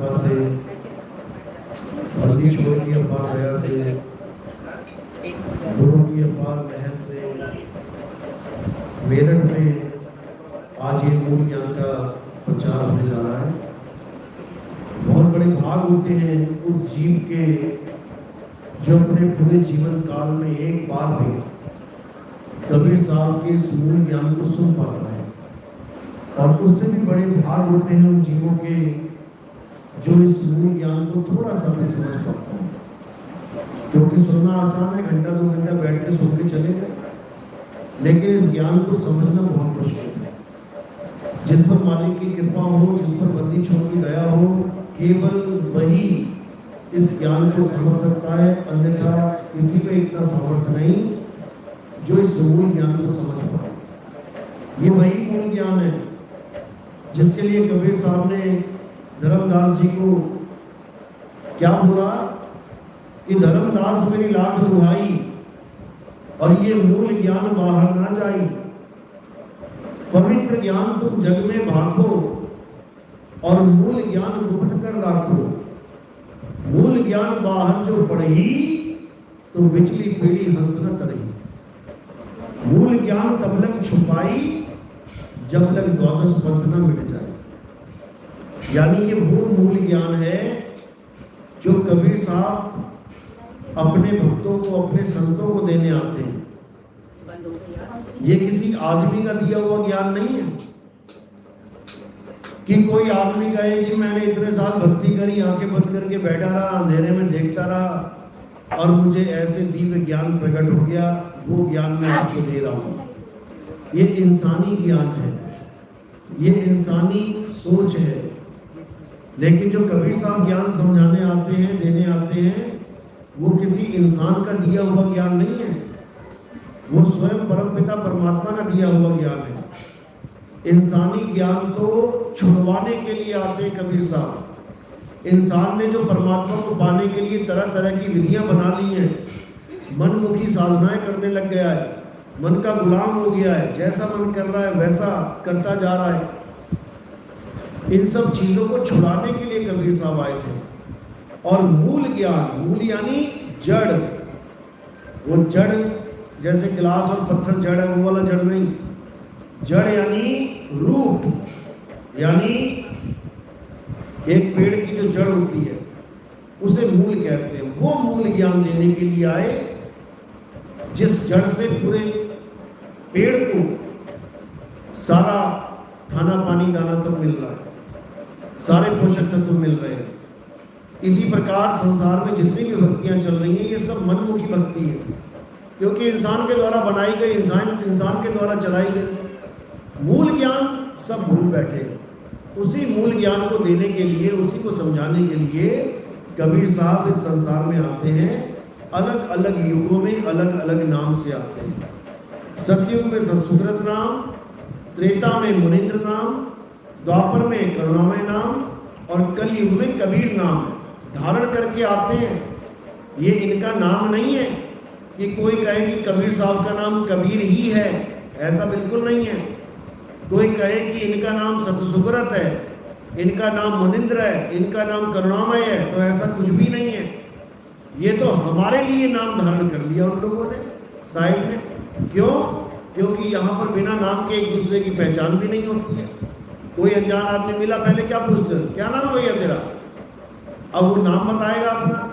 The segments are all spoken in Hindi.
कृपा से, बंदी छोड़ की अपार दया से, गुरु की अपार मेहर से मेरठ में आज ये मूल ज्ञान का प्रचार होने जा रहा है। बहुत बड़े भाग होते हैं उस जीव के जो अपने पूरे जीवन काल में एक बार भी कबीर साहब के इस मूल ज्ञान को सुन पाता है, और उससे भी बड़े भाग होते हैं उन जीवों के जो इस मूल ज्ञान को थोड़ा सा भी समझ पाता है। क्योंकि सुनना आसान है, घंटा 2 घंटा बैठ के सुन के चले गए, लेकिन इस ज्ञान को समझना बहुत मुश्किल है। जिस पर मालिक की कृपा हो, जिस पर बंदी छोड़ की दया हो, केवल वही इस ज्ञान को समझ सकता है, अन्यथा किसी में इतना सामर्थ्य नहीं जो इस मूल ज्ञान को समझ पाए। ये वही मूल ज्ञान है जिसके लिए कबीर साहब ने धर्मदास जी को क्या बोला कि धर्मदास मेरी लाख दुहाई और ये मूल ज्ञान बाहर ना जाई, पवित्र ज्ञान तुम जग में भागो और मूल ज्ञान गुप्त कर राखो। मूल ज्ञान बाहर जो पढ़ी तो बिचली पीढ़ी हंस न तरही। मूल ज्ञान तब लग छुपाई जब लग द्वादश पंथ न मिट जाए। यानी ये वो मूल ज्ञान है जो कबीर साहब अपने भक्तों को, अपने संतों को देने आते हैं। ये किसी आदमी का दिया हुआ ज्ञान नहीं है कि कोई आदमी कहे जी मैंने इतने साल भक्ति करी, आंखें बंद करके बैठा रहा, अंधेरे में देखता रहा और मुझे ऐसे दिव्य ज्ञान प्रकट हो गया, वो ज्ञान मैं आपको दे रहा हूं। ये इंसानी ज्ञान है, ये इंसानी सोच है। लेकिन जो कबीर साहब ज्ञान समझाने आते हैं, देने आते हैं, वो किसी इंसान का दिया हुआ ज्ञान नहीं है, वो स्वयं परमपिता परमात्मा का दिया हुआ ज्ञान है। इंसानी ज्ञान तो छुड़वाने के लिए आते हैं कबीर साहब। इंसान ने जो परमात्मा को पाने के लिए तरह तरह की विधियां बना ली हैं, मनमुखी साधनाएं करने लग गया है, मन का गुलाम हो गया है, जैसा मन कर रहा है वैसा करता जा रहा है। इन सब चीजों को छुड़ाने के लिए कबीर साहब आए थे। और मूल ज्ञान, मूल यानी जड़, वो जड़ जैसे गिलास और पत्थर जड़ है, वो वाला जड़ नहीं। जड़ यानी रूट, यानी एक पेड़ की जो जड़ होती है उसे मूल कहते हैं। वो मूल ज्ञान देने के लिए आए जिस जड़ से पूरे पेड़ को सारा खाना पानी दाना सब मिल रहा है, सारे पोषक तत्व मिल रहे हैं। इसी प्रकार संसार में जितनी भी भक्तियां चल रही हैं ये सब मनमुखी भक्ति है, क्योंकि इंसान के द्वारा बनाई गई, इंसान के द्वारा चलाई गई। मूल ज्ञान सब भूल बैठे। उसी मूल ज्ञान को देने के लिए, उसी को समझाने के लिए कबीर साहब इस संसार में आते हैं। अलग अलग युगों में अलग अलग नाम से आते हैं। सतयुग में सतसुब्रत नाम, त्रेता में मुनीन्द्र नाम, द्वापर में करुणामय नाम और कलयुग में कबीर नाम धारण करके आते हैं। ये इनका नाम नहीं है कि कोई कहे कि कबीर साहब का नाम कबीर ही है, ऐसा बिल्कुल नहीं है। कोई कहे कि इनका नाम सतसुब्रत है, इनका नाम मुनीन्द्र है, इनका नाम करुणामय है, तो ऐसा कुछ भी नहीं है। ये तो हमारे लिए नाम धारण कर लिया उन लोगों ने, साहिब ने। क्यों? क्योंकि यहाँ पर बिना नाम के एक दूसरे की पहचान भी नहीं होती है। कोई अनजान आदमी मिला, पहले क्या पूछते हैं, क्या नाम है भैया तेरा? अब वो नाम बताएगा अपना।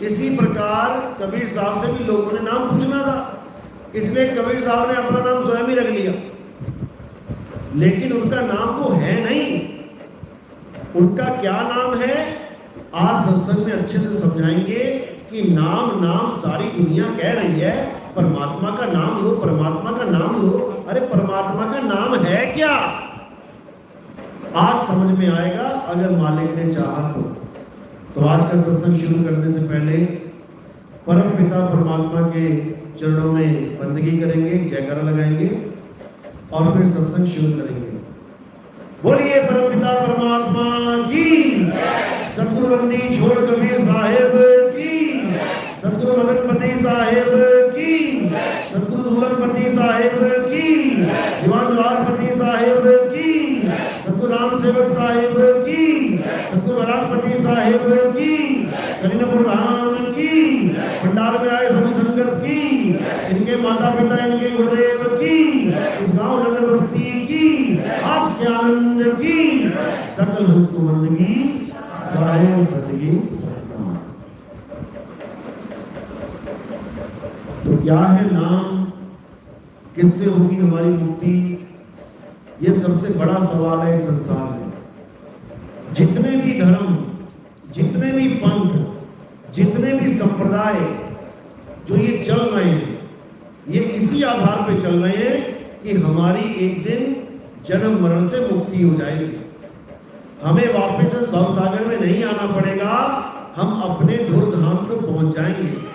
इसी प्रकार कबीर साहब से भी लोगों ने नाम पूछना था, इसलिए कबीर साहब ने अपना नाम स्वयं ही रख लिया। लेकिन उनका नाम वो है नहीं। उनका क्या नाम है, आज सत्संग में अच्छे से समझाएंगे कि नाम नाम सारी दुनिया कह रही है, परमात्मा का नाम लो, परमात्मा का नाम लो। अरे परमात्मा का नाम है क्या? आज समझ में आएगा अगर मालिक ने चाहा तो आज का सत्संग शुरू करने से पहले परम पिता परमात्मा के चरणों में बंदगी करेंगे, जयकारा लगाएंगे और फिर सत्संग शुरू करेंगे। बोलिए परम पिता परमात्मा की, सतगुरु बंदी छोड़ कबीर साहेब की, सतगुरु मगनपति साहेब की, सतगुरु दुल्हनपति साहेब की, दीवान द्वारपति साहेब की, सतगुरु राम सेवक साहेब की, सतगुरु बरागपति साहेब की, करीमपुर धाम की, भंडार में आए सभी संगत की, इनके माता पिता इनके गुरुदेव की, इस गांव नगर बस्ती की, आज के आनंद की, सकल हुस्न बंदगी साहेब बंदगी। तो क्या है नाम, किससे होगी हमारी मुक्ति, ये सबसे बड़ा सवाल है इस संसार में। जितने भी धर्म, जितने भी पंथ, जितने भी संप्रदाय जो ये चल रहे हैं, ये इसी आधार पे चल रहे हैं कि हमारी एक दिन जन्म मरण से मुक्ति हो जाएगी, हमें वापस इस भवसागर में नहीं आना पड़ेगा, हम अपने धुरधाम को पहुंच जाएंगे।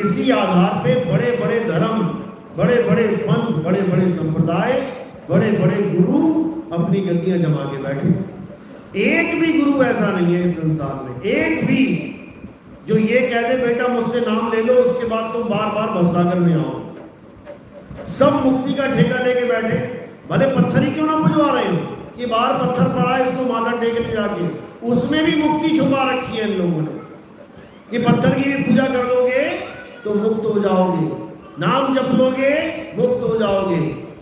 इसी आधार पे बड़े बड़े धर्म, बड़े बड़े पंथ, बड़े बड़े संप्रदाय, बड़े बड़े गुरु अपनी गद्दियां जमा के बैठे। एक भी गुरु ऐसा नहीं है इस संसार में, एक भी जो ये कह दे बेटा मुझसे नाम ले लो उसके बाद तुम बार बार भवसागर में आओ। सब मुक्ति का ठेका लेके बैठे, भले पत्थर ही क्यों ना बुझवा रहे हो कि बाहर पत्थर पड़ा है इसको माथा टेक ले जाके, उसमें भी मुक्ति छुपा रखी है इन लोगों ने कि पत्थर की भी पूजा कर लोगे तो मुक्त हो जाओगे, नाम जप लोगे मुक्त हो जाओगे,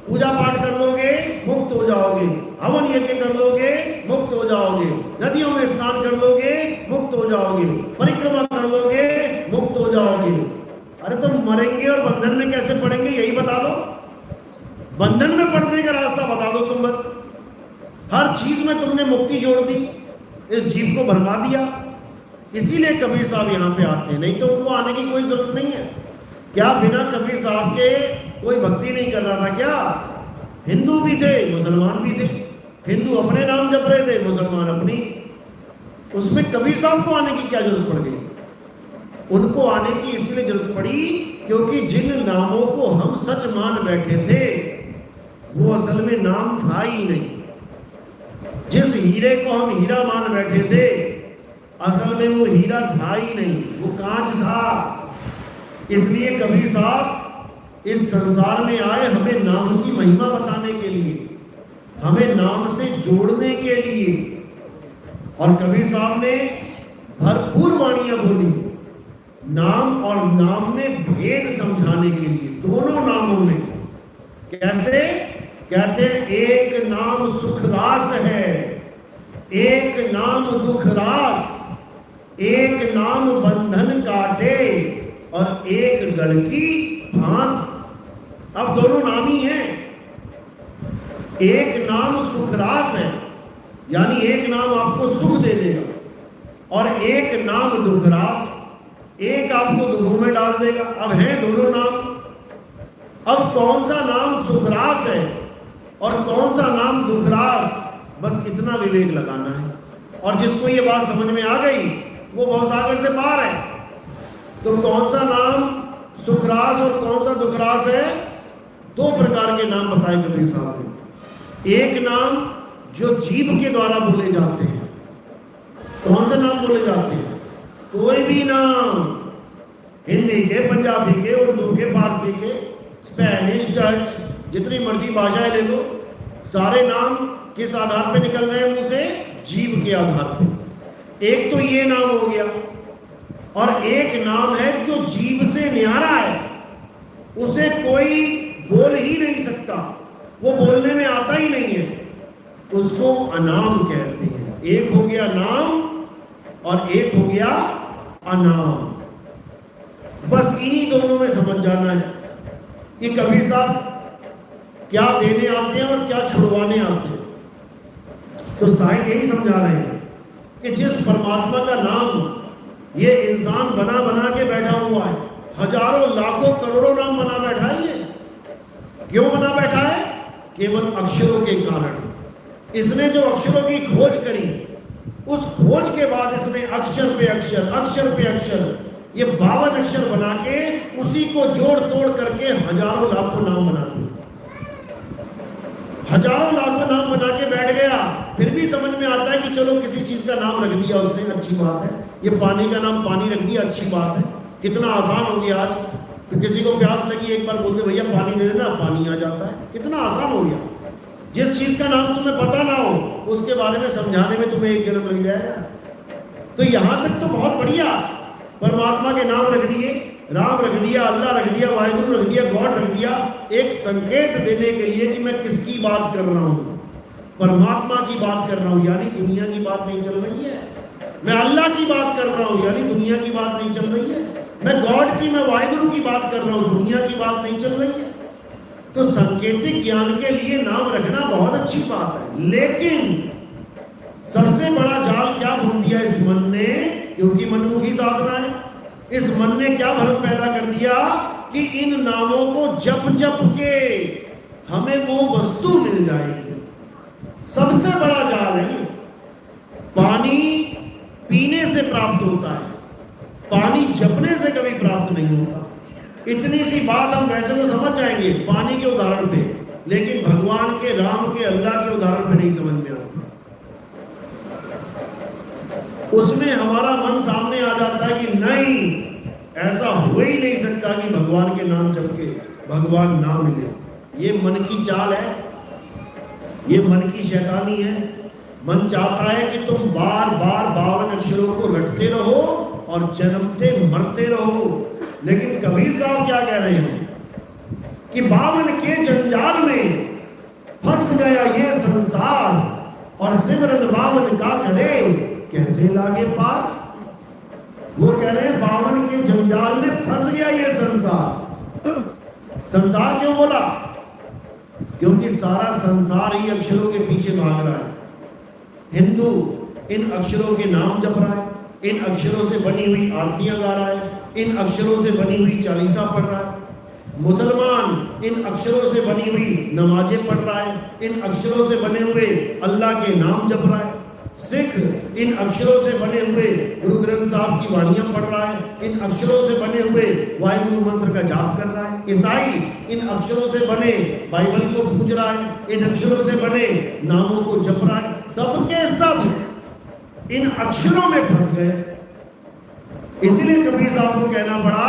पूजा पाठ कर लोगे मुक्त हो जाओगे, हवन यज्ञ कर लोगे मुक्त हो जाओगे, नदियों में स्नान कर लोगे मुक्त हो जाओगे, परिक्रमा कर लोगे मुक्त हो जाओगे। अरे तुम मरेंगे और बंधन में कैसे पड़ेंगे यही बता दो, बंधन में पड़ने का रास्ता बता दो तुम बस। हर चीज में तुमने मुक्ति जोड़ दी, इस जीव को भरमा दिया। इसीलिए कबीर साहब यहाँ पे आते हैं, नहीं तो उनको आने की कोई जरूरत नहीं है। क्या बिना कबीर साहब के कोई भक्ति नहीं कर रहा था क्या? हिंदू भी थे, मुसलमान भी थे, हिंदू अपने नाम जप रहे थे, मुसलमान अपनी। उसमें कबीर साहब को आने की क्या जरूरत पड़ गई? उनको आने की इसलिए जरूरत पड़ी क्योंकि जिन नामों को हम सच मान बैठे थे वो असल में नाम था ही नहीं। जिस हीरे को हम हीरा मान बैठे थे असल में वो हीरा था ही नहीं, वो कांच था। इसलिए कबीर साहब इस संसार में आए हमें नाम की महिमा बताने के लिए, हमें नाम से जोड़ने के लिए। और कबीर साहब ने भरपूर वाणियां बोली नाम और नाम में भेद समझाने के लिए, दोनों नामों में। कैसे? कहते एक नाम सुख रास है, एक नाम दुख रास, एक नाम बंधन काटे और एक गढ़ की फांस। अब दोनों नाम ही हैं। एक नाम सुख रास है यानी एक नाम आपको सुख दे देगा और एक नाम दुख रास, एक आपको दुखों में डाल देगा। अब है दोनों नाम। अब कौन सा नाम सुखरास है और कौन सा नाम दुखरास, बस इतना विवेक लगाना है। और जिसको ये बात समझ में आ गई वो भवसागर से पार है। तो कौन सा नाम सुखरास और कौन सा दुखरास है? दो प्रकार के नाम बताए कबीर साहब ने। एक नाम जो जीभ के द्वारा बोले जाते हैं। कौन से नाम बोले जाते हैं? कोई भी नाम, हिंदी के, पंजाबी के, उर्दू के, फारसी के, स्पेनिश, डच, जितनी मर्जी भाषाएं ले लो, सारे नाम किस आधार पे निकल रहे हैं मुंह से? जीभ के आधार पे। एक तो ये नाम हो गया और एक नाम है जो जीभ से न्यारा है, उसे कोई बोल ही नहीं सकता, वो बोलने में आता ही नहीं है, उसको अनाम कहते हैं। एक हो गया नाम और एक हो गया अनाम। बस इन्हीं दोनों में समझ जाना है कि कबीर साहब क्या देने आते हैं और क्या छुड़वाने आते हैं। तो साहिब यही समझा रहे हैं कि जिस परमात्मा का नाम ये इंसान बना बना के बैठा हुआ है, हजारों लाखों करोड़ों नाम बना बैठा है, ये क्यों बना बैठा है? केवल अक्षरों के कारण। इसने जो अक्षरों की खोज करी, उस खोज के बाद इसने अक्षर पे अक्षर, अक्षर पे अक्षर, ये 52 अक्षर बना के उसी को जोड़ तोड़ करके हजारों लाखों नाम बना दिए। हजारों लाखों नाम बना के बैठ गया। फिर भी समझ में आता है कि चलो किसी चीज का नाम रख दिया उसने, अच्छी बात है। ये पानी का नाम पानी रख दिया, अच्छी बात है। कितना आसान हो गया आज। तो किसी को प्यास लगी, एक बार बोलते भैया पानी दे देना, पानी आ जाता है। कितना आसान हो गया। जिस चीज का नाम तुम्हें पता ना हो उसके बारे में समझाने में तुम्हें एक जन्म लग जाएगा। तो यहां तक तो बहुत बढ़िया, परमात्मा के नाम रख दिए, राम रख दिया, अल्लाह रख दिया, वाहिगुरु रख दिया, गॉड रख दिया, एक संकेत देने के लिए कि मैं किसकी बात कर रहा हूं, परमात्मा की बात कर रहा हूं, यानी दुनिया की बात नहीं चल रही है। मैं अल्लाह की बात कर रहा हूं, यानी दुनिया की बात नहीं चल रही है। मैं गॉड की, मैं वाहिगुरु की बात कर रहा हूं, दुनिया की बात नहीं चल रही है। तो सांकेतिक ज्ञान के लिए नाम रखना बहुत अच्छी बात है, लेकिन सबसे बड़ा जाल क्या बुन दिया इस मन ने, क्योंकि मनमुखी साधना है, इस मन ने क्या भ्रम पैदा कर दिया कि इन नामों को जप जप के हमें वो वस्तु मिल जाएगी। सबसे बड़ा जाल है। पानी पीने से प्राप्त होता है, पानी जपने से कभी प्राप्त नहीं होता। इतनी सी बात हम वैसे तो समझ जाएंगे पानी के उदाहरण पे, लेकिन भगवान के, राम के, अल्लाह के उदाहरण पे नहीं समझ में आता। उसमें हमारा मन सामने आ जाता है कि नहीं, ऐसा हो ही नहीं सकता कि भगवान के नाम जप के भगवान ना मिले। ये मन की चाल है, ये मन की शैतानी है। मन चाहता है कि तुम बार बार 52 अक्षरों को रटते रहो और जन्मते मरते रहो। लेकिन कबीर साहब क्या कह रहे हैं कि 52 के जंजाल में फंस गया ये संसार और सिमरन 52 का करे कैसे लागे पार। वो कह रहे हैं 52 के जंजाल में फंस गया ये संसार। संसार क्यों बोला? क्योंकि सारा संसार ही अक्षरों के पीछे भाग रहा है। हिंदू इन अक्षरों के नाम जप रहा है, इन अक्षरों से बनी हुई आरतियां गा रहा है, इन अक्षरों से बनी हुई चालीसा पढ़ रहा है। मुसलमान इन अक्षरों से बनी हुई नमाजें पढ़ रहा है, इन अक्षरों से बने हुए अल्लाह के नाम जप रहा है। सिख इन अक्षरों से बने हुए गुरु ग्रंथ साहब की वाणियां पढ़ रहा है, इन अक्षरों से बने हुए वाहिगुरु मंत्र का जाप कर रहा है। ईसाई इन अक्षरों से बने बाइबल को पूज रहा है, इन अक्षरों से बने नामों को जप रहा है। सबके सब इन अक्षरों में फंस गए। इसीलिए कबीर साहब को कहना पड़ा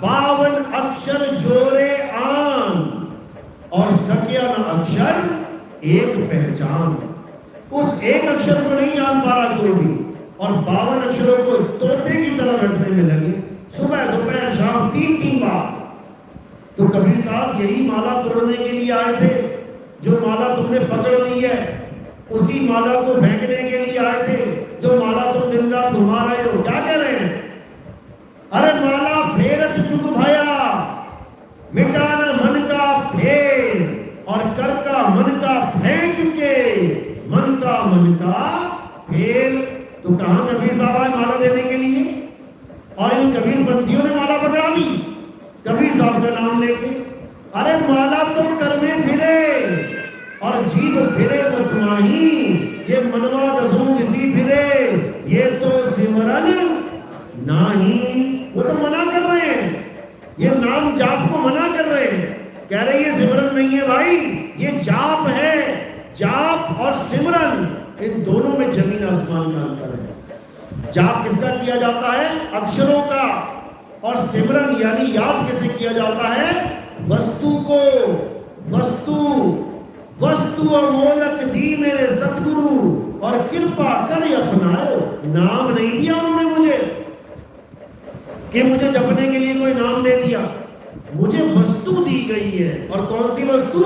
52 अक्षर जोरे आन और सकिया न अक्षर एक पहचान। उस एक अक्षर को नहीं जान पा रहा कोई भी, और 52 अक्षरों को तोते की तरह रटने में लगे, सुबह दोपहर शाम 3-3 बार। तो कबीर साहब यही माला तोड़ने के लिए आए थे। जो माला तुमने पकड़ ली है उसी माला को फेंकने के लिए आए थे। जो माला तुम दिन रात घुमा रहे हो, क्या कह रहे हैं? अरे माला फेरत चुक भया, मिटाना मन का फेर और कर का मन का फेंक के मन का फेर। तो कहां कबीर साहब आए माला देने के लिए, और इन कबीर पंथियों ने माला पकड़ा दी कबीर साहब का नाम लेके। अरे माला तो कर में फिरे और जीव फिरे मत नाही, ये मनवा दसों किसी फिरे, ये तो सिमरन नाही। वो तो मना कर रहे हैं, ये नाम जाप को मना कर रहे हैं, कह रहे ये सिमरन नहीं है भाई, ये जाप है। जाप और सिमरन, इन दोनों में जमीन आसमान का अंतर है। जाप किसका किया जाता है? अक्षरों का। और सिमरन यानी याद किसे किया जाता है? वस्तु को। वस्तु अमोलक दी मेरे सतगुरु और कृपा कर अपनाओ। नाम नहीं दिया उन्होंने मुझे कि मुझे जपने के लिए कोई नाम दे दिया, मुझे वस्तु दी गई है। और कौन सी वस्तु?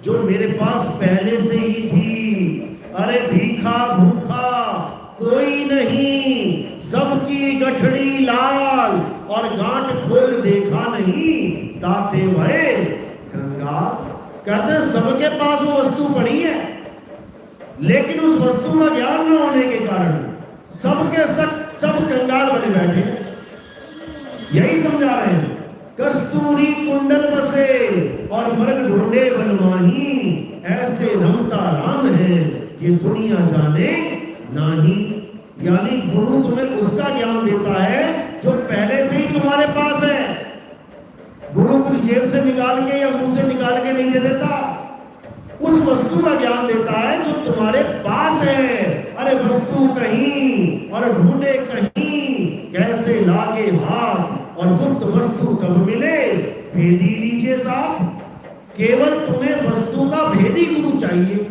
जो मेरे पास पहले से ही थी। अरे भीखा भूखा कोई नहीं, सबकी गठड़ी लाल और गांठ खोल देखा नहीं, ताते भये गंगा। कहते सबके पास वो वस्तु पड़ी है, लेकिन उस वस्तु का ज्ञान न होने के कारण सबके सब कंगाल बने बैठे। यही समझा रहे हैं। कस्तूरी कुंडल बसे और मर्ग ढूंढे बनवाही, ऐसे रमता राम है ये दुनिया जाने नाही। यानी गुरु तुम्हें उसका ज्ञान देता है जो पहले से ही तुम्हारे पास है। गुरु कुछ जेब से निकाल के या मुंह से निकाल के नहीं दे देता, उस वस्तु का ज्ञान देता है जो तुम्हारे पास है। अरे वस्तु कहीं और ढूंढे कहीं, कैसे लागे हाथ और गुप्त वस्तु कब मिले, भेदी लीजिए साथ। केवल तुम्हें वस्तु का भेदी गुरु चाहिए,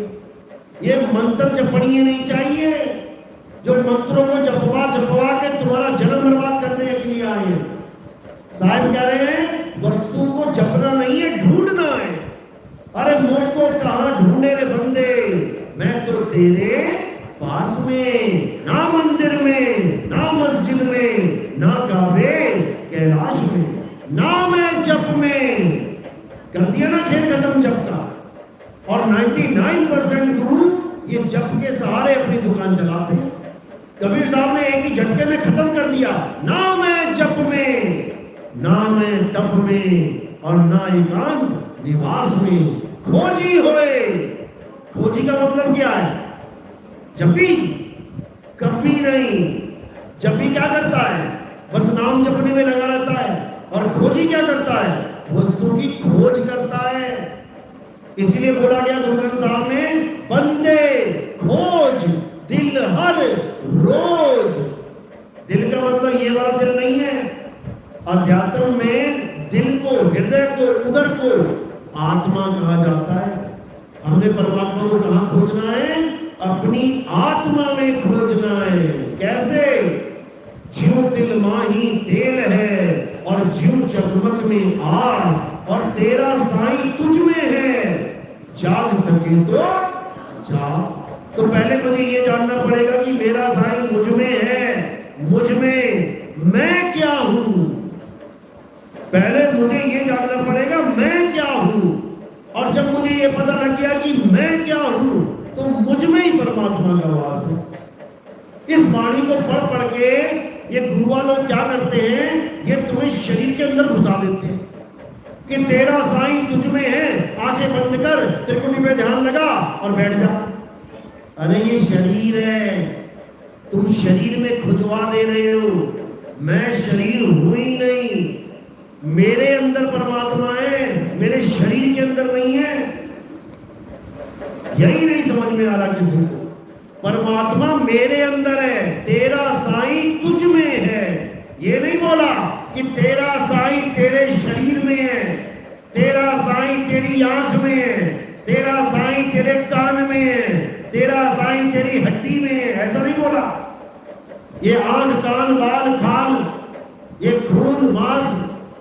ये मंत्र जपणिए नहीं चाहिए। जो मंत्रों को जपवा जपवा के तुम्हारा जन्म बर्बाद करने के लिए आए हैं। साहब कह रहे हैं वस्तु को जपना नहीं है, ढूंढना है। अरे मुझ को कहां ढूंढे रे बंदे, मैं तो तेरे पास में, ना मंदिर में, ना मस्जिद में, ना काबे कैलाश में, ना मैं जप में। कर दिया ना खेल खत्म जप का। और 99% गुरु ये जप के सहारे अपनी दुकान चलाते हैं। कबीर साहब ने एक ही झटके में खत्म कर दिया, ना मैं जप में, ना मैं तप में, और ना एकांत निवास में खोजी होए। खोजी का मतलब क्या है? जपी कभी नहीं। जपी क्या करता है? बस नाम जपने में लगा रहता है। और खोजी क्या करता है? वस्तु की खोज करता है। इसलिए बोला गया गुरु ग्रंथ साहब में, बंदे खोज दिल हर रोज। दिल का मतलब ये वाला दिल नहीं है। अध्यात्म में दिल को, हृदय को, उदर को आत्मा कहा जाता है। हमने परमात्मा को कहां खोजना है? अपनी आत्मा में खोजना है। कैसे? ज्यों तिल माही तेल है, और ज्यों चकमक में आग, और तेरा साईं तुझ में है, जाग सके तो जाग। तो पहले मुझे ये जानना पड़ेगा कि मेरा साईं मुझ में है, मुझ में मैं क्या हूं। पहले मुझे ये जानना पड़ेगा मैं क्या हूं। और जब मुझे ये पता लग गया कि मैं क्या हूं, तो मुझ में ही परमात्मा का वास है। इस वाणी को पढ़ पढ़ के ये गुरुआ लोग क्या करते हैं? ये तुम्हें शरीर के अंदर घुसा देते हैं कि तेरा साईं तुझ में है, आंखें बंद कर, त्रिकुटी पे ध्यान लगा और बैठ जा। अरे ये शरीर है, तुम शरीर में खुजवा दे रहे हो। मैं शरीर हूं ही नहीं, मेरे अंदर परमात्मा है, मेरे शरीर के अंदर नहीं है। यही नहीं समझ में आ रहा किसी को। परमात्मा मेरे अंदर है, तेरा साईं तुझ में है। ये नहीं बोला कि तेरा साईं तेरे शरीर में है, तेरा साईं तेरी आंख में है, तेरा साईं तेरे कान में है, तेरा साईं तेरी हड्डी में है। ऐसा नहीं बोला। ये आंख, कान, बाल, खाल, ये खून, मांस,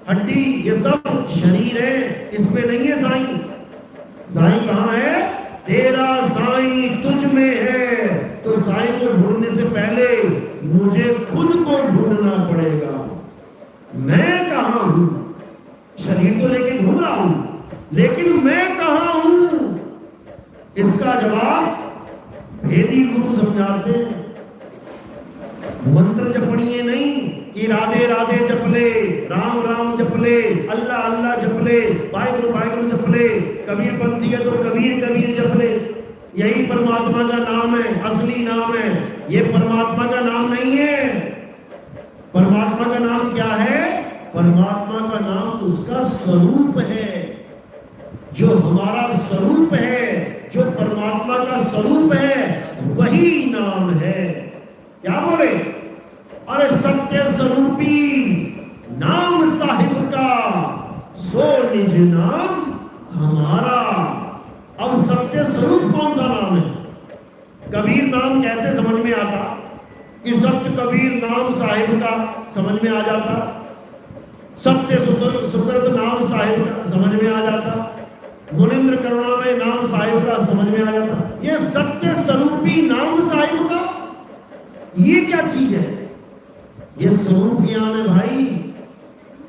हड्डी, ये सब शरीर है, इसमें नहीं है साईं। साईं कहां है? तेरा साईं तुझ में है। तो साईं को ढूंढने से पहले मुझे खुद को ढूंढना पड़ेगा। मैं कहां हूं? शरीर तो लेके घूम रहा हूं, लेकिन मैं कहां हूं? इसका जवाब भेदी गुरु समझाते हैं। मंत्र जपणिए नहीं कि राधे राधे जपले, राम राम जपले, अल्लाह अल्लाह जपले, वाहिगुरु जपले, कबीर पंथी है तो कबीर कबीर जपले। यही परमात्मा का नाम है, असली नाम है। ये परमात्मा का नाम नहीं है। परमात्मा का नाम क्या है? परमात्मा का नाम उसका स्वरूप है। जो हमारा स्वरूप है, जो परमात्मा का स्वरूप है, वही नाम है। क्या बोले? अरे सत्य स्वरूपी नाम साहिब का, सो निज नाम हमारा। अब सत्य स्वरूप कौन सा नाम है? कबीर नाम कहते समझ में आता कि सत्य कबीर नाम साहिब का समझ में आ जाता, सत्य सुकृत नाम साहिब का समझ में आ जाता, मुनिंद्र करुणामय नाम साहिब का समझ में आ जाता। ये सत्य स्वरूपी नाम साहिब का, ये क्या चीज है? ये स्वरूप ज्ञान है भाई,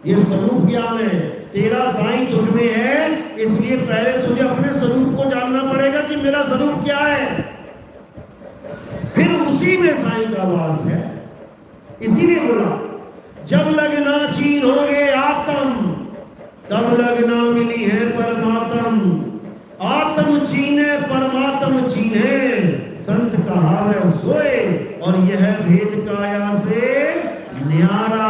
ये स्वरूप ज्ञान है। तेरा साईं तुझ में है, इसलिए पहले तुझे अपने स्वरूप को जानना पड़ेगा कि मेरा स्वरूप क्या है। फिर उसी में साईं का वास है। इसीलिए बोला, जब लगना चीन हो गए आत्म, तब लगना मिली है परमात्म। आत्म चीने परमात्म चीने, संत कहावे सोए, और यह भेद काया से न्यारा।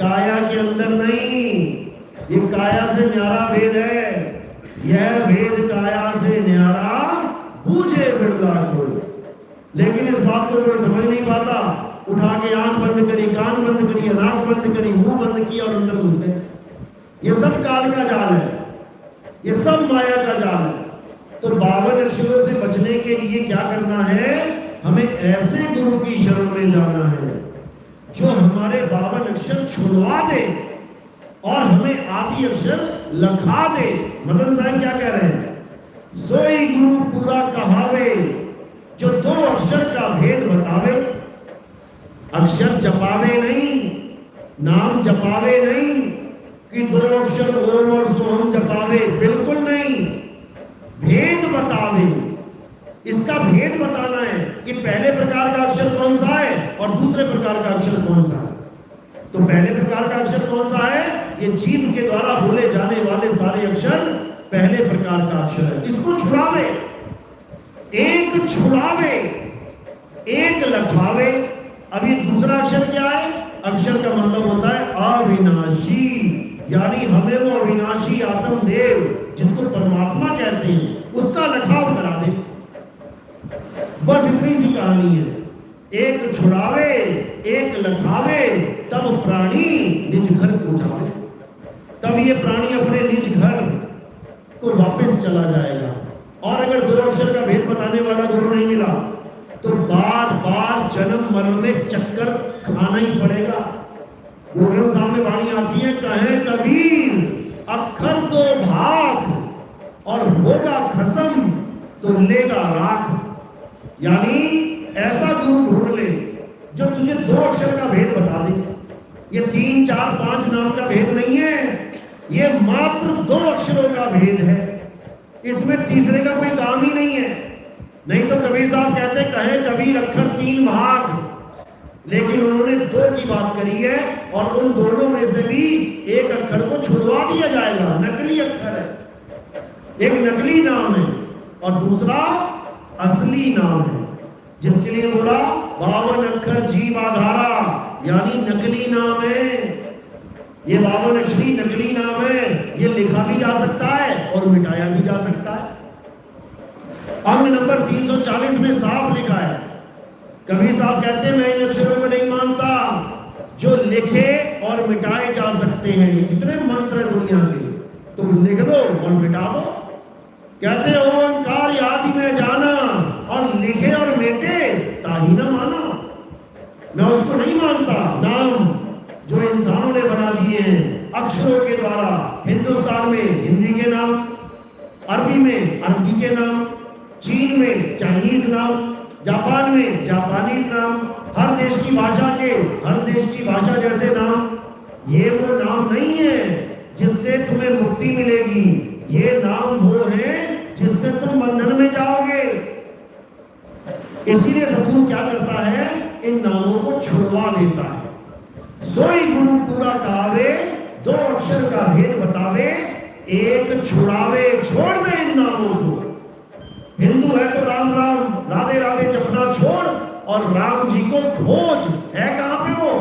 काया के अंदर नहीं, ये काया से न्यारा भेद है। यह भेद काया से न्यारा बूझे बिरला को। लेकिन इस बात को कोई समझ नहीं पाता। उठा के आंख बंद करी, कान बंद करी, नाक बंद करी, मुंह बंद किया और अंदर घुस गए। ये सब काल का जाल है, ये सब माया का जाल है। तो 52 अक्षरों से बचने के लिए क्या करना है? हमें ऐसे गुरु की शरण में जाना है जो हमारे 52 अक्षर छुड़वा दे और हमें आदि अक्षर लखा दे। मदन साहब क्या कह रहे हैं? सोई गुरु पूरा कहावे, जो 2 अक्षर का भेद बतावे। अक्षर जपावे नहीं, नाम जपावे नहीं कि 2 अक्षर ओम और सोहम जपावे, बिल्कुल नहीं। भेद बतावे। इसका भेद बताना है कि पहले प्रकार का अक्षर कौन सा है और दूसरे प्रकार का अक्षर कौन सा है। तो पहले प्रकार का अक्षर कौन सा है? ये जीभ के द्वारा बोले जाने वाले सारे अक्षर पहले प्रकार का अक्षर है। इसको छुड़ावे, एक छुड़ावे, एक लखावे। अब ये दूसरा अक्षर क्या है? अक्षर का मतलब होता है अविनाशी, यानी हमें वो अविनाशी आत्मदेव जिसको परमात्मा कहते हैं उसका लखाव करा दे। बस इतनी सी कहानी है। एक छुड़ावे, एक लखावे, तब प्राणी निज घर को जावे। तब ये प्राणी अपने निज घर को वापस चला जाएगा। और अगर 2 अक्षर का भेद बताने वाला गुरु नहीं मिला तो बार बार जन्म मरण में चक्कर खाना ही पड़ेगा। गुरु ग्रंथ साहब में वाणी आती है, कहे कबीर अक्षर 2 भाग और होगा खसम तो लेगा राख। यानी ऐसा गुरु ढूंढ ले जो तुझे 2 अक्षर का भेद बता दे। ये 3, 4, 5 नाम का भेद नहीं है, ये मात्र 2 अक्षरों का भेद है। इसमें तीसरे का कोई काम ही नहीं है। नहीं तो कबीर साहब कहते, कहे कबीर अक्षर 3 भाग, लेकिन उन्होंने 2 की बात करी है और उन दोनों में से भी एक अक्षर को छुड़वा दिया जाएगा। नकली अक्षर है, एक नकली नाम है और दूसरा असली नाम है, जिसके लिए बोला 52 अक्षर जीव आधारा, यानी नकली नाम है। ये 52 अक्षरी नकली नाम है। ये लिखा भी जा सकता है और मिटाया भी जा सकता है। अंग नंबर 340 में साफ लिखा है। कबीर साहब कहते हैं, मैं इन अक्षरों को नहीं मानता जो लिखे और मिटाए जा सकते हैं। जितने मंत्र है दुनिया के, तुम लिख दो और मिटा दो। कहते ओंकार आदि में जाना और लिखे और मिटे ताही न माना। मैं उसको नहीं मानता। नाम जो इंसानों ने बना दिए हैं अक्षरों के द्वारा, हिंदुस्तान में हिंदी के नाम, अरबी में अरबी के नाम, चीन में चाइनीज नाम, जापान में जापानीज नाम, हर देश की भाषा के हर देश की भाषा जैसे नाम। ये वो नाम नहीं है जिससे तुम्हें मुक्ति मिलेगी। ये नाम वो है जिससे तुम बंधन में जाओगे। इसीलिए सतगुरु क्या करता है? इन नामों को छुड़वा देता है। सोई गुरु पूरा कहावे, 2 अक्षर का भेद बतावे, एक छुड़ावे। छोड़ दे इन नामों को। हिंदू है तो राम राम राधे राधे जपना छोड़ और राम जी को खोज। है कहां पे वो?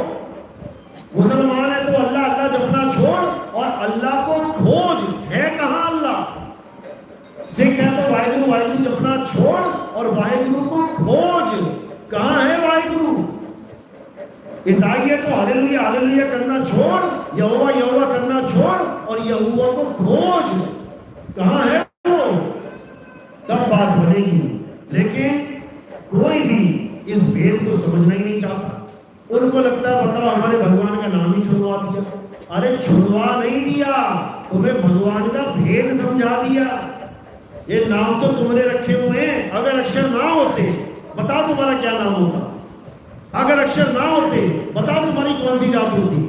मुसलमान है तो अल्लाह अल्लाह जपना छोड़ और अल्लाह को खोज। है कहां अल्लाह? सिख है तो वाहिगुरु वाहिगुरु जपना छोड़ और वाहिगुरु को खोज। कहां है वाहिगुरु? ईसाई है तो हालेलुया हालेलुया करना छोड़, यहोवा यहोवा करना छोड़ और यहोवा को खोज। कहां है वो? तब बात बनेगी। लेकिन कोई भी इस भेद को समझना ही नहीं चाहता। उनको लगता है बताओ हमारे भगवान का नाम ही छुड़वा दिया। अरे छुड़वा नहीं दिया, तुम्हें भगवान का भेद समझा दिया। ये नाम तो तुमने रखे हुए हैं। अगर अक्षर ना होते बताओ तुम्हारा क्या नाम होता? अगर अक्षर ना होते बताओ तुम्हारी कौन सी जात होती?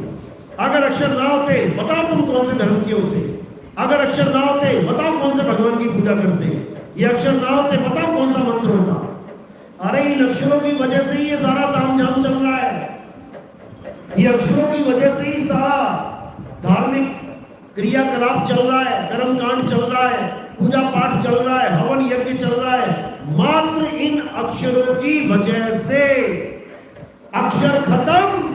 अगर अक्षर ना होते बताओ तुम कौन से धर्म के होते? अगर अक्षर ना होते बताओ कौन से भगवान की पूजा करते? ये अक्षर ना होते बताओ कौन सा मंत्र होता? अरे इन अक्षरों की वजह से ही ये सारा तामझाम चल रहा है। ये अक्षरों की वजह से ही सारा धार्मिक क्रियाकलाप चल रहा है, कर्म कांड चल रहा है, पूजा पाठ चल रहा है, हवन यज्ञ चल रहा है। मात्र इन अक्षरों की वजह से। अक्षर खत्म,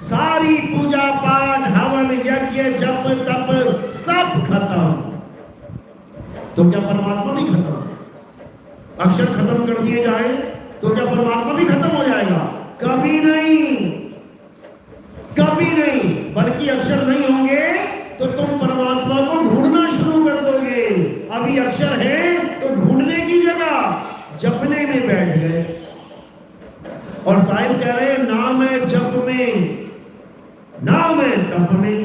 सारी पूजा पाठ हवन यज्ञ जप तप सब खत्म। तो क्या परमात्मा भी खत्म? अक्षर खत्म कर दिए जाए तो क्या परमात्मा भी खत्म हो जाएगा? कभी नहीं, कभी नहीं। बल्कि अक्षर नहीं होंगे तो तुम परमात्मा को ढूंढना शुरू कर दोगे। अभी अक्षर है तो ढूंढने की जगह जपने में बैठ गए। और साहिब कह रहे हैं नाम है जप में, नाम है तप में।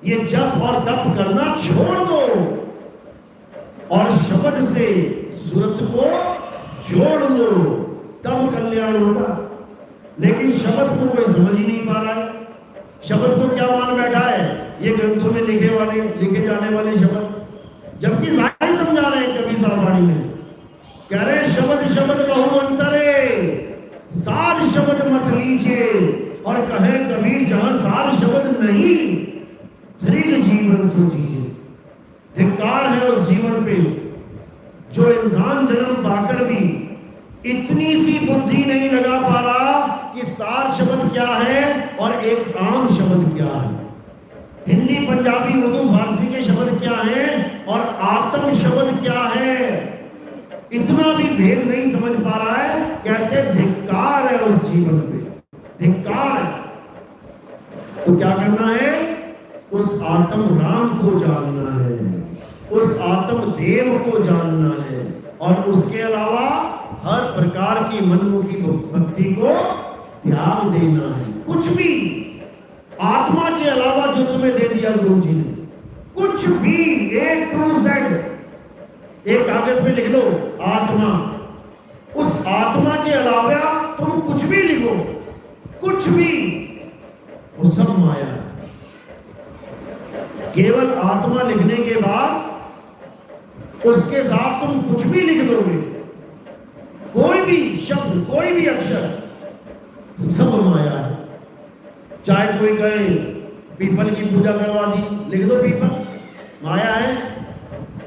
ये जप और तप करना छोड़ दो और शब्द से सूरत को जोड़ लो, तब कल्याण होगा। लेकिन शब्द को कोई समझ ही नहीं पा रहा है। शब्द को क्या मान बैठा है? ये ग्रंथों में लिखे जाने वाले शब्द, जबकि साहिब समझा रहे हैं कबीर साहब वाणी में, कह रहे हैं शब्द शब्द बहु अंतरे, सार शब्द मत लीजिए। और कहे कबीर जहां सार शब्द नहीं, दृढ़ जीवन सोचिए। धिक्कार है उस जीवन पे जो इंसान जन्म पाकर भी इतनी सी बुद्धि नहीं लगा पा रहा कि सार शब्द क्या है और एक आम शब्द क्या है, हिंदी पंजाबी उर्दू फारसी के शब्द क्या हैं और आत्म शब्द क्या है, इतना भी भेद नहीं समझ पा रहा है। कहते धिक्कार है उस जीवन पे, धिक्कार है। तो क्या करना है? उस आत्म राम को जानना है, उस आत्म देव को जानना है और उसके अलावा हर प्रकार की मनमुखी भक्ति को त्याग देना है। कुछ भी आत्मा के अलावा जो तुम्हें दे दिया गुरु जी ने, कुछ भी A to Z, एक कागज पे लिख लो आत्मा। उस आत्मा के अलावा तुम कुछ भी लिखो, कुछ भी, वो सब माया है। केवल आत्मा लिखने के बाद उसके साथ तुम कुछ भी लिख दोगे, कोई भी शब्द, कोई भी अक्षर, सब माया है। चाहे कोई कहे पीपल की पूजा करवा दी, लिख दो पीपल, माया है।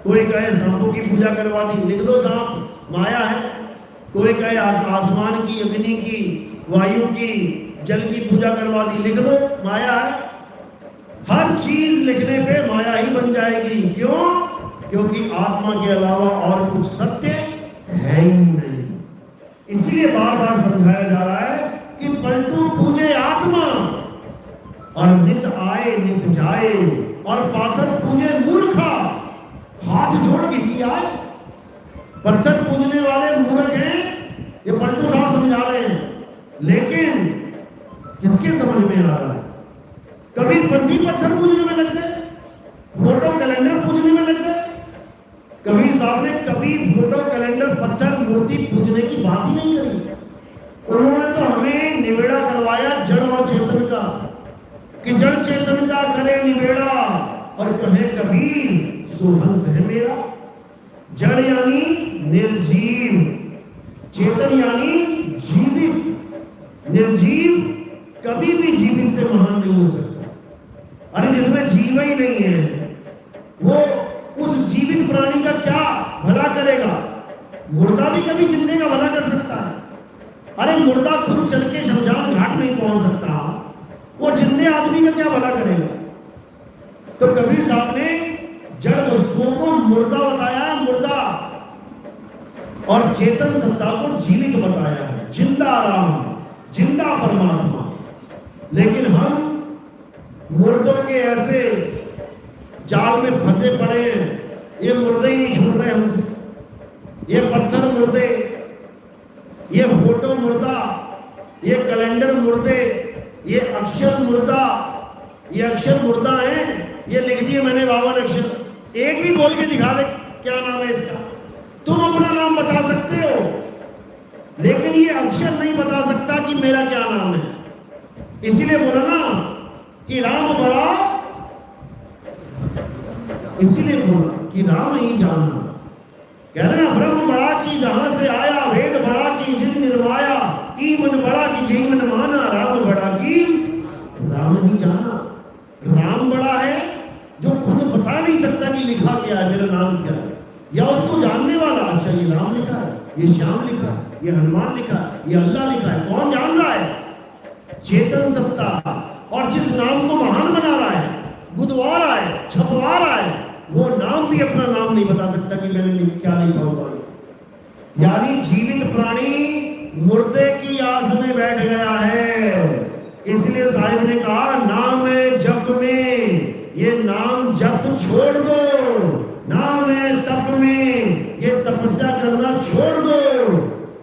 कोई कहे सांपों की पूजा करवा दी, लिख दो सांप, माया है। कोई कहे आसमान की, अग्नि की, वायु की, जल की पूजा करवा दी, लिख दो, माया है। हर चीज लिखने पे माया ही बन जाएगी। क्यों? क्योंकि आत्मा के अलावा और कुछ सत्य है ही नहीं। इसलिए बार बार समझाया जा रहा है कि पलटू पूजे आत्मा और नित आए नित जाए, और पाथर पूजे मूर्खा, हाथ जोड़ के किया है। पत्थर पूजने वाले मूर्ख हैं, ये पलटू साहब समझा रहे हैं। लेकिन किसके समझ में आ रहा है? कबीर पंथी पत्थर पूजने में लग गए, फोटो कैलेंडर पूजने में लग गए। कबीर साहब ने कभी फोटो कैलेंडर पत्थर मूर्ति पूजने की बात ही नहीं करी। उन्होंने तो हमें निवेड़ा करवाया जड़ और चेतन का, कि जड़ चेतन का करे निवेड़ा, और कहे कबीर सुहंस है मेरा। जड़ यानी निर्जीव, चेतन यानी जीवित। निर्जीव कभी भी जीवित से महान नहीं हो सकता। अरे जिसमें जीव ही नहीं है, वो उस जीवित प्राणी का क्या भला करेगा? मुर्दा भी कभी जिंदे का भला कर सकता है? अरे मुर्दा खुद चल के शमशान घाट नहीं पहुंच सकता, वो जिंदे आदमी का क्या भला करेगा? तो कबीर साहब ने जड़ वस्तुओं को मुर्दा बताया है, मुर्दा, और चेतन सत्ता को जीवित बताया है, जिंदा राम, जिंदा परमात्मा। लेकिन हम मुर्दों के ऐसे जाल में फंसे पड़े हैं, ये मुर्दे ही नहीं छूट रहे हमसे। ये पत्थर मुर्दे, ये फोटो मुर्दा, ये कैलेंडर मुर्दे, ये अक्षर मुर्दा, ये अक्षर मुर्दा है। ये लिख दिए मैंने 52 अक्षर, एक भी बोल के दिखा दे क्या नाम है इसका। तुम अपना नाम बता सकते हो, लेकिन ये अक्षर नहीं बता सकता कि मेरा क्या नाम है। इसीलिए बोला ना कि राम बड़ा, इसीलिए बोला कि राम ही जानना। कह रहे ना ब्रह्म बड़ा की जहां से आया, वेद बड़ा की जिन निर्माया, की मन बड़ा की जय मन माना, राम बड़ा की राम ही जाना। राम बड़ा है जो खुद बता नहीं सकता कि लिखा क्या है, मेरा नाम क्या है, या उसको जानने वाला, अच्छा ये राम लिखा है, ये श्याम लिखा है, ये हनुमान लिखा है, ये अल्लाह लिखा है, कौन जान रहा है? चेतन सत्ता। और जिस नाम को महान बना रहा है, गुदवा रहा है, छपवा रहा है, वो नाम भी अपना नाम नहीं बता सकता कि मैंने क्या लिखा होगा। यानी जीवित प्राणी मुर्दे की आस में बैठ गया है। इसलिए साहिब ने कहा नाम है जप में, ये नाम जप छोड़ दो, नाम है तप में, ये तपस्या करना छोड़ दो,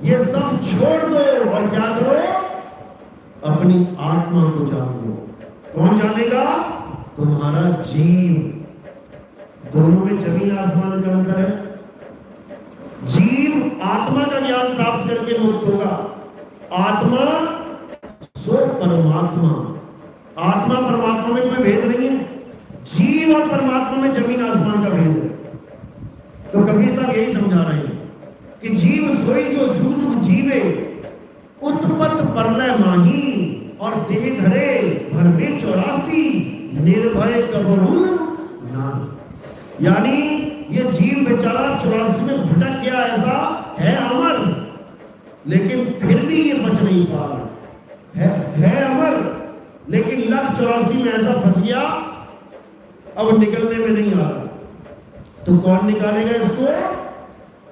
ये सब छोड़ दो और क्या करो? अपनी आत्मा को जान लो। कौन जानेगा? तुम्हारा जीव। दोनों में जमीन आसमान का अंतर है। जीव आत्मा का ज्ञान प्राप्त करके मुक्त होगा। आत्मा सो परमात्मा। आत्मा परमात्मा में कोई भेद नहीं है। जीव और परमात्मा में जमीन आसमान का भेद है। तो कबीर साहब यही समझा रहे हैं कि जीव सोई जो जुग जुग जीवे, उत्पत परलय माही, और देह धरे भर में 84, निर्भय कबहू नाही। यानी ये जीव बेचारा 84 में भटक गया, ऐसा है अमर, लेकिन फिर भी ये बच नहीं पा रहा है अमर, लेकिन 184 में ऐसा फंस गया, अब निकलने में नहीं आ रहा। तो कौन निकालेगा इसको?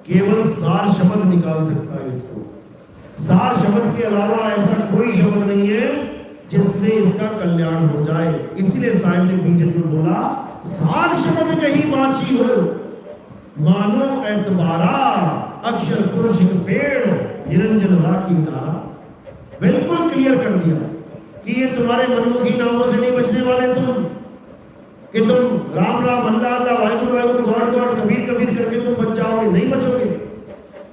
केवल सार शब्द निकाल सकता है इसको। सार शब्द के अलावा ऐसा कोई शब्द नहीं है जिससे इसका कल्याण हो जाए। इसीलिए साहिब ने बीजन में बोला, सार शब्द कहीं बाची हो, मानो एतबारा, अक्षर पुरुष पेड़, निरंजन वाकी धारा। बिल्कुल क्लियर कर दिया कि ये तुम्हारे मनमुखी नामों से नहीं बचने वाले तुम, कि तुम राम राम अल्लाह अल्लाह वाहिगुरु वाहिगुरु गॉड गॉड कबीर कबीर करके तुम बच जाओगे, नहीं बचोगे।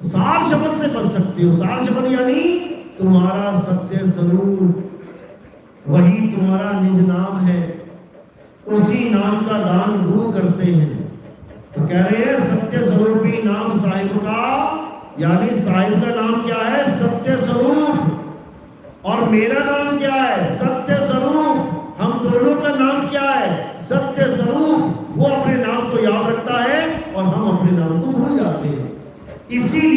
सार शब्द से बच सकते हो। सार शब्द यानी तुम्हारा सत्य स्वरूप, वही तुम्हारा निज नाम है, उसी नाम का दान गुरु करते हैं। तो कह रहे हैं सत्य स्वरूपी नाम साहिब का, यानी साहिब का नाम क्या है? सत्य स्वरूप। और मेरा नाम क्या है? सत्य स्वरूप। हम दोनों का नाम क्या है? सत्य स्वरूप। वो अपने नाम को याद रखता है और हम अपने नाम को भूल जाते हैं। इसीलिए